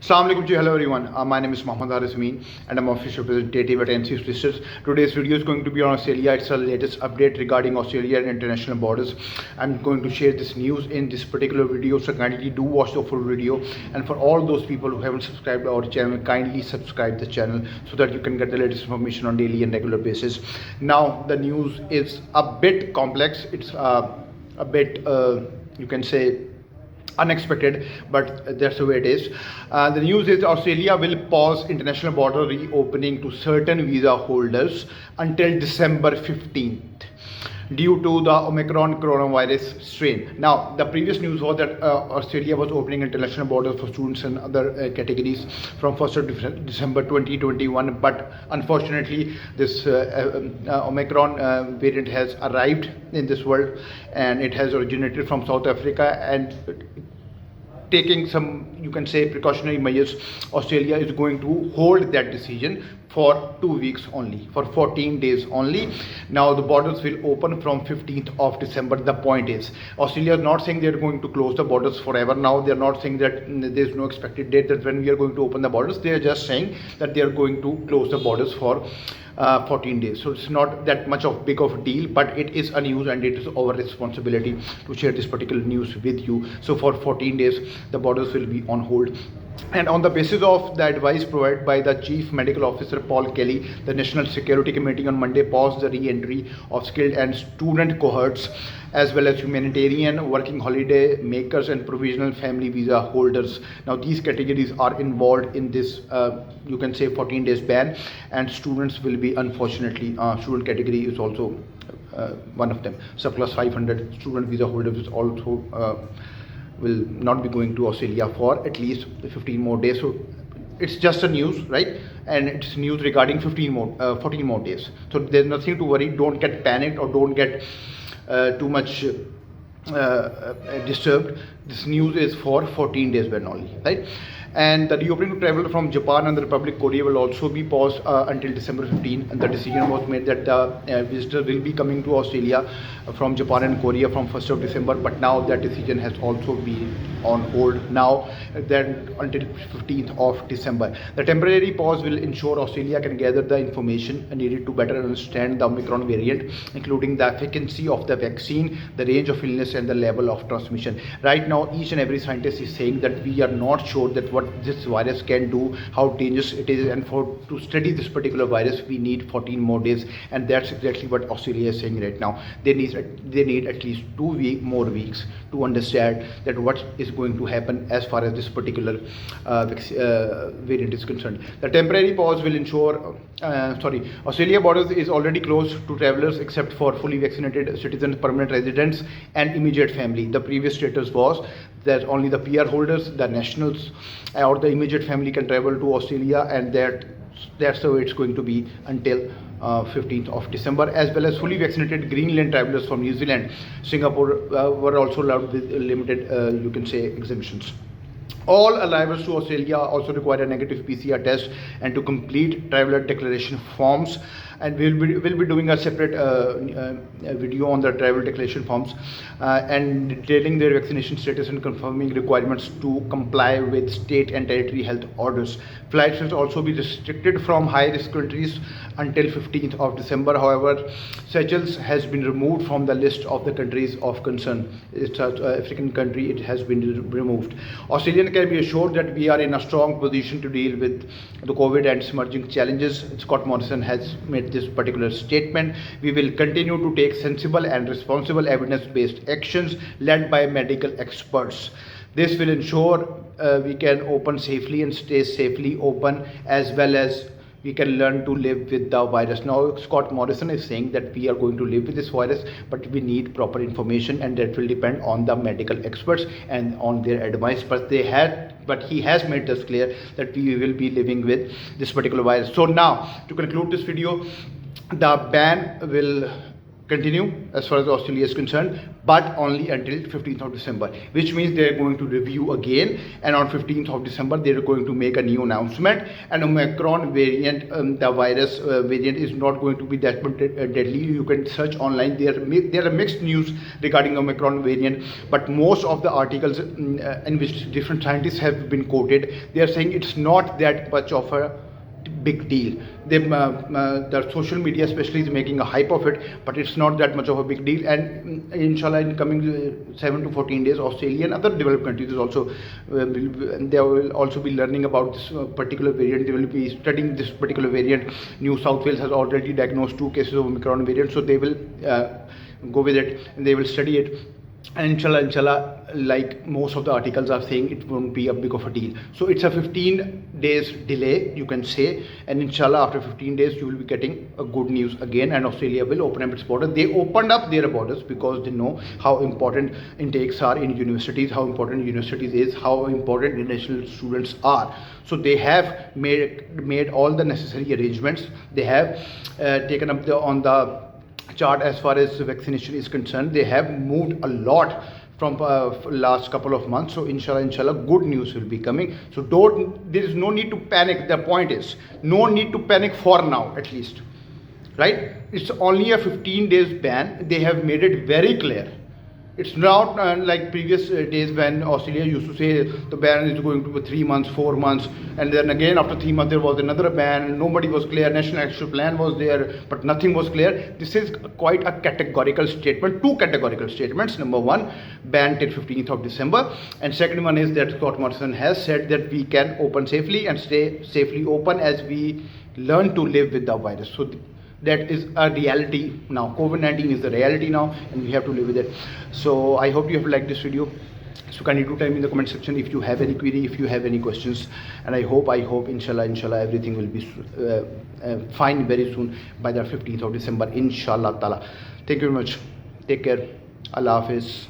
Assalamu alaikum, hello everyone. My name is Mohammad Haris Amin and I'm official representative at NSC Research. Today's video is going to be on Australia. It's the latest update regarding Australia and international borders. I'm going to share this news in this particular video, so kindly do watch the full video. And for all those people who haven't subscribed to our channel, kindly subscribe the channel so that you can get the latest information on daily and regular basis. Now the news is a bit complex. It's a bit you can say unexpected, but that's the way it is. The news is Australia will pause international border reopening to certain visa holders until December 15th due to the Omicron coronavirus strain. Now, the previous news was that Australia was opening international borders for students and other categories from 1st of December 2021, but unfortunately this Omicron variant has arrived in this world, and it has originated from South Africa, and taking some, you can say, precautionary measures, Australia is going to hold that decision for 2 weeks only, for 14 days only. Now the borders will open from 15th of December. The point is, Australia is not saying they're going to close the borders forever. Now they're not saying that there's no expected date that when we are going to open the borders. They're just saying that they're going to close the borders for 14 days. So it's not that much of big of a deal, but it is a news and it is our responsibility to share this particular news with you. So for 14 days the borders will be on hold, and on the basis of the advice provided by the Chief Medical Officer Paul Kelly, the National Security Committee on Monday paused the re-entry of skilled and student cohorts, as well as humanitarian, working holiday makers and provisional family visa holders. Now these categories are involved in this you can say 14 days ban, and students will be, unfortunately, student category is also one of them. Surplus 500 student visa holders is also will not be going to Australia for at least 15 more days. So it's just a news, right? And it's news regarding 14 more days. So there's nothing to worry. Don't get panicked or don't get too much disturbed. This news is for 14 days ban only, right? And the reopening to travel from Japan and the Republic of Korea will also be paused until December 15. And the decision was made that the visitors will be coming to Australia from Japan and Korea from 1st of December. But now that decision has also been on hold now, then until 15th of December. The temporary pause will ensure Australia can gather the information needed to better understand the Omicron variant, including the efficacy of the vaccine, the range of illness, and the level of transmission. Right now, each and every scientist is saying that we are not sure that what this virus can do, how dangerous it is, and to study this particular virus we need 14 more days, and that's exactly what Australia is saying right now. They need at least 2 more weeks to understand that what is going to happen as far as this particular variant is concerned. The temporary pause will ensure Australia borders is already closed to travelers except for fully vaccinated citizens, permanent residents, and immediate family. The previous status was that only the PR holders, the nationals, or the immediate family can travel to Australia, and that's the way it's going to be until 15th of December, as well as fully vaccinated Greenland travelers from New Zealand, Singapore were also allowed with limited you can say exemptions. All arrivals to Australia also require a negative PCR test and to complete traveler declaration forms. And we'll be doing a separate video on the travel declaration forms and detailing their vaccination status and confirming requirements to comply with state and territory health orders. Flights will also be restricted from high-risk countries until 15th of December. However, Seychelles has been removed from the list of the countries of concern. It's an African country. It has been removed. Australians can be assured that we are in a strong position to deal with the COVID and its emerging challenges. Scott Morrison has made this particular statement. We will continue to take sensible and responsible evidence-based actions led by medical experts. This will ensure we can open safely and stay safely open, as well as we can learn to live with the virus. Now Scott Morrison is saying that we are going to live with this virus, but we need proper information, and that will depend on the medical experts and on their advice. But he has made this clear that we will be living with this particular virus. So now, to conclude this video, the ban will continue as far as Australia is concerned, but only until 15th of December, which means they're going to review again, and on 15th of December they're going to make a new announcement. And Omicron variant, the virus variant is not going to be that deadly. You can search online. There are mixed news regarding Omicron variant, but most of the articles in which different scientists have been quoted, they are saying it's not that much of a big deal. The social media especially is making a hype of it, but it's not that much of a big deal. And inshallah, in coming 7 to 14 days, Australia and other developed countries is also they will also be learning about this particular variant. They will be studying this particular variant. New South Wales has already diagnosed 2 cases of Omicron variant, so they will go with it and they will study it. And inshallah, like most of the articles are saying, it won't be a big of a deal. So it's a 15 days delay, you can say, and inshallah after 15 days you will be getting a good news again, and Australia will open up its border. They opened up their borders because they know how important intakes are in universities, how important universities is, how important international students are. So they have made all the necessary arrangements. They have taken up on the chart as far as vaccination is concerned. They have moved a lot from last couple of months. So inshallah good news will be coming. So there is no need to panic. The point is no need to panic for now, at least, right? It's only a 15 days ban. They have made it very clear. It's not like previous days when Australia used to say the ban is going to be 3 months, 4 months, and then again after 3 months there was another ban. Nobody was clear. National Action Plan was there, but nothing was clear. This is quite a categorical statement. 2 categorical statements. Number 1, ban till 15th of December, and second one is that Scott Morrison has said that we can open safely and stay safely open as we learn to live with the virus. So that is a reality now. COVID-19 is the reality now, and we have to live with it. So I hope you have liked this video. So kindly do tell me in the comment section if you have any query, if you have any questions, and I hope inshallah everything will be fine very soon by the 15th of December, inshallah ta'ala. Thank you very much. Take care. Allah Hafiz.